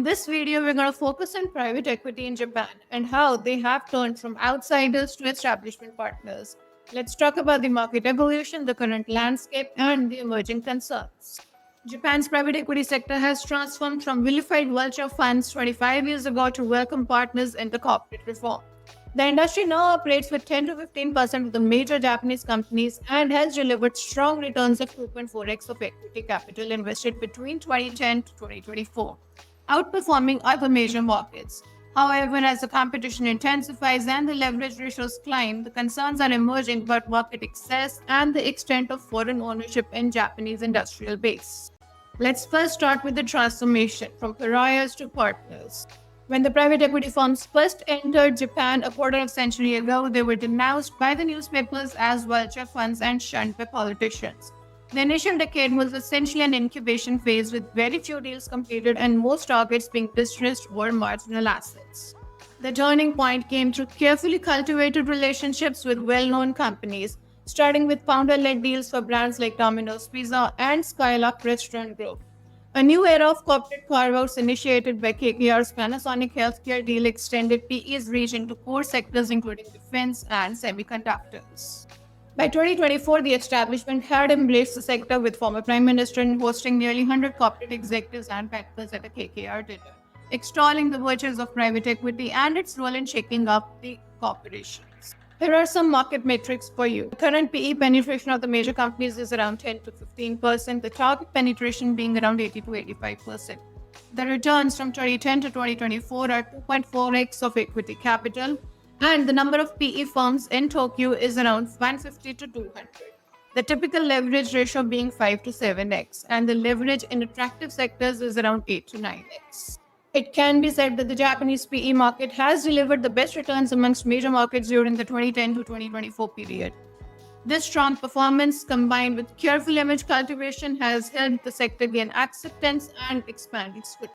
this video, we're going to focus on private equity in Japan and how they have turned from outsiders to establishment partners. Let's talk about the market evolution, the current landscape, and the emerging concerns. Japan's private equity sector has transformed from vilified vulture funds 25 years ago to welcome partners in the corporate reform. The industry now operates with 10 to 15% of the major Japanese companies and has delivered strong returns of 2.4x of equity capital invested between 2010 to 2024, outperforming other major markets. However, as the competition intensifies and the leverage ratios climb, the concerns are emerging about market access and the extent of foreign ownership in Japanese industrial base. Let's first start with the transformation from pariahs to partners. When the private equity firms first entered Japan a quarter of a century ago, they were denounced by the newspapers as vulture funds and shunned by politicians. The initial decade was essentially an incubation phase with very few deals completed and most targets being distressed or marginal assets. The turning point came through carefully cultivated relationships with well-known companies, starting with founder-led deals for brands like Domino's Pizza and Skylark Restaurant Group. A new era of corporate carve-outs initiated by KKR's Panasonic Healthcare deal extended PE's reach into core sectors including defense and semiconductors. By 2024, the establishment had embraced the sector with former Prime Minister hosting nearly 100 corporate executives and bankers at a KKR dinner, extolling the virtues of private equity and its role in shaking up the corporations. Here are some market metrics for you. The current PE penetration of the major companies is around 10 to 15%, the target penetration being around 80 to 85%. The returns from 2010 to 2024 are 2.4x of equity capital, and the number of PE firms in Tokyo is around 150 to 200. The typical leverage ratio being 5 to 7x, and the leverage in attractive sectors is around 8 to 9x. It can be said that the Japanese PE market has delivered the best returns amongst major markets during the 2010 to 2024 period. This strong performance, combined with careful image cultivation, has helped the sector gain acceptance and expand its footprint.